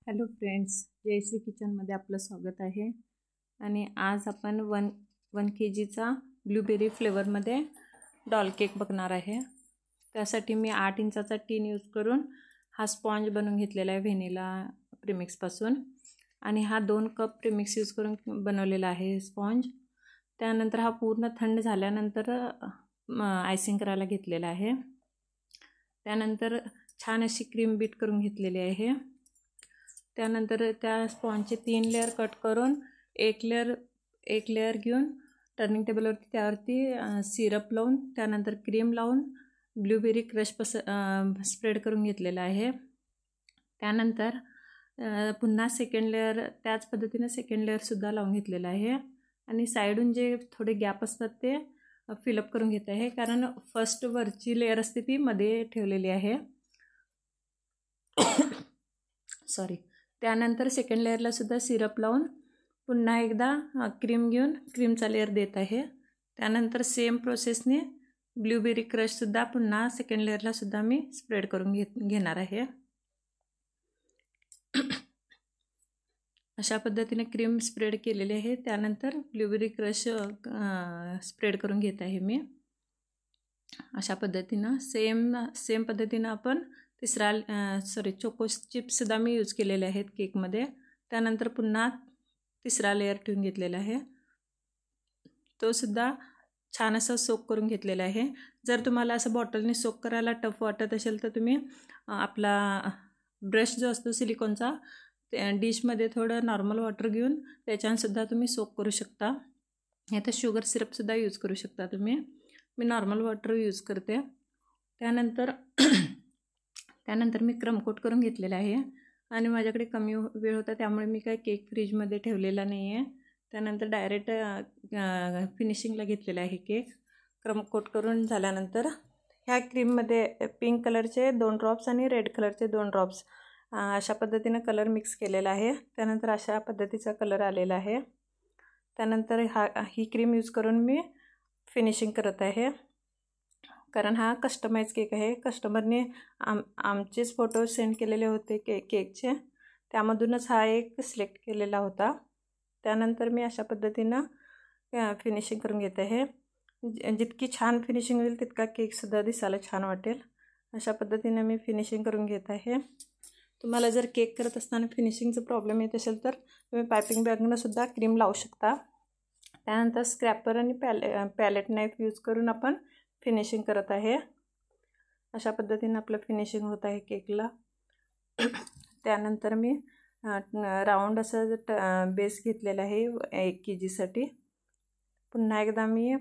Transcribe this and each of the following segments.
Hello friends, Jayashree किचनमध्ये आपलं स्वागत आहे. आणि आज आपण वन KGचा ब्लूबेरी फ्लेवरमध्ये डॉल केक बघणार आहे. त्यासाठी मी 8 इंचाचा टीन यूज करून हा स्पॉन्ज बनवून घेतलेला आहे व्हॅनिला प्रीमिक्सपासून. आणि हा 2 कप प्रीमिक्स यूज करून बनवलेला आहे स्पॉन्ज. त्यानंतर हा पूर्ण थंड झाल्यानंतर आयसिंग करायला घेतलेला आहे. त्यानंतर छान अशी क्रीम बीट करून घेतलेली आहे. त्यानंतर त्या स्पॉन्जचे 3 लेअर कट करून एक लेअर घेऊन टर्निंग टेबलवरती त्यावरती सिरप लावून त्यानंतर क्रीम लावून ब्लूबेरी क्रश स्प्रेड करून घेतलेला आहे. त्यानंतर पुन्हा सेकंड लेअर त्याच पद्धतीने सेकंड लेअरसुद्धा लावून घेतलेला आहे. आणि साईडून जे थोडे गॅप असतात ते फिलअप करून घेत आहे, कारण फर्स्ट वरची लेअर असते ती मध्ये ठेवलेली आहे. सॉरी. त्यानंतर सेकंड लेअरला सुद्धा सिरप लावून पुन्हा एकदा क्रीम घेऊन क्रीमचा लेअर देत आहे. त्यानंतर सेम प्रोसेसने ब्लूबेरी क्रशसुद्धा पुन्हा सेकंड लेअरला सुद्धा मी स्प्रेड करून घेणार आहे. अशा पद्धतीने क्रीम स्प्रेड केलेली आहे. त्यानंतर ब्लूबेरी क्रश स्प्रेड करून घेत आहे मी. अशा पद्धतीनं सेम पद्धतीनं आपण चोको चिप्ससुद्धा मी यूज केलेले आहेत केकमध्ये. त्यानंतर पुन्हा तिसरा लेअर ठेवून घेतलेला आहे. तो सुद्धा छान असं सोक करून घेतलेला आहे. जर तुम्हाला असं बॉटलने सोक करायला टफ वाटत असेल तर तुम्ही आपला ब्रश जो असतो सिलिकॉनचा डिशमध्ये थोडं नॉर्मल वॉटर घेऊन त्याच्यानंसुद्धा तुम्ही सोक करू शकता. आता शुगर सिरपसुद्धा यूज करू शकता तुम्ही. मी नॉर्मल वॉटर यूज करते. त्यानंतर मी क्रम कोट करून घेतलेला आहे. आणि माझ्याकडे कमी वेळ होता त्यामुळे मी काय केक फ्रीजमध्ये ठेवलेला नाही आहे. त्यानंतर डायरेक्ट फिनिशिंगला घेतलेला आहे केक. क्रम कोट करून झाल्यानंतर ह्या क्रीममध्ये पिंक कलरचे 2 ड्रॉप्स आणि रेड कलरचे 2 ड्रॉप्स अशा पद्धतीनं कलर मिक्स केलेला आहे. त्यानंतर अशा पद्धतीचा कलर आलेला आहे. त्यानंतर ही क्रीम यूज करून मी फिनिशिंग करत आहे, कारण हा कस्टमाइज केक आहे. कस्टमरने आमचेच फोटो सेंड केलेले होते केकचे, त्यामधूनच हा एक सिलेक्ट केलेला होता. त्यानंतर मी अशा पद्धतीनं फिनिशिंग करून घेत आहे. जितकी छान फिनिशिंग होईल तितका केकसुद्धा दिसायला छान वाटेल. अशा पद्धतीनं मी फिनिशिंग करून घेत आहे. तुम्हाला जर केक करत असताना फिनिशिंगचा प्रॉब्लेम येत असेल तर तुम्ही पायपिंग बॅगनंसुद्धा क्रीम लावू शकता. त्यानंतर स्क्रॅपर आणि पॅलेट नाईफ यूज करून आपण फिनिशिंग करत आहे. अशा पद्धतीने आपलं फिनिशिंग होत आहे केकला. त्यानंतर मी राऊंड असं बेस घेतलेला आहे 1 KGसाठी. पुन्हा एकदा मी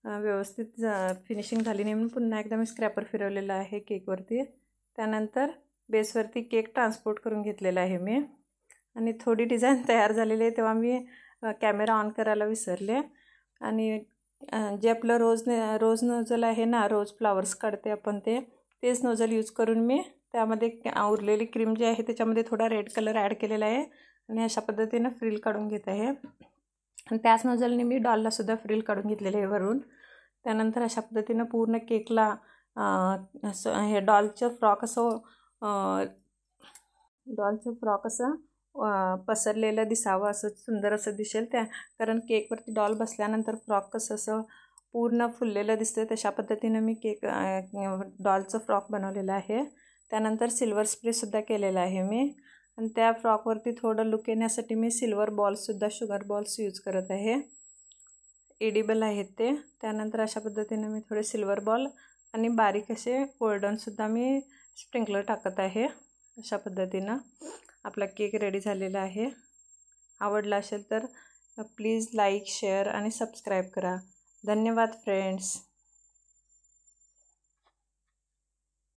व्यवस्थित फिनिशिंग झाली नाही म्हणून पुन्हा एकदा मी स्क्रॅपर फिरवलेला आहे केकवरती. त्यानंतर बेसवरती केक ट्रान्सपोर्ट करून घेतलेला आहे मी. आणि थोडी डिझाईन तयार झालेली आहे तेव्हा मी कॅमेरा ऑन करायला विसरले. आणि जे आपलं रोज नोझल आहे ना, रोज फ्लावर्स काढते आपण तेच नोझल यूज करून मी त्यामध्ये उरलेली क्रीम जी आहे त्याच्यामध्ये थोडा रेड कलर ॲड केलेला आहे. आणि अशा पद्धतीनं फ्रिल काढून घेत आहे. आणि त्याच नोझलने मी डॉललासुद्धा फ्रिल काढून घेतलेले आहे वरून. त्यानंतर अशा पद्धतीनं पूर्ण केकला हे डॉलचं फ्रॉक असं पसरलेलं दिसावं, असं सुंदर असं दिसेल. कारण केकवरती डॉल बसल्यानंतर फ्रॉक कसं असं पूर्ण फुललेलं दिसतं, तशा पद्धतीनं मी डॉलचं फ्रॉक बनवलेलं आहे. त्यानंतर सिल्वर स्प्रेसुद्धा केलेला आहे मी. आणि त्या फ्रॉकवरती थोडं लुक येण्यासाठी मी सिल्वर बॉल्ससुद्धा शुगर बॉल्स यूज करत आहे. एडिबल आहेत ते. त्यानंतर अशा पद्धतीनं मी थोडे सिल्वर बॉल आणि बारीक असे गोल्डनसुद्धा मी स्प्रिंकलर टाकत आहे. अशा पद्धतीनं आपला केक रेडी झालेला आहे. आवडला असेल तर प्लीज लाईक, शेअर आणि सबस्क्राईब करा. धन्यवाद फ्रेंड्स.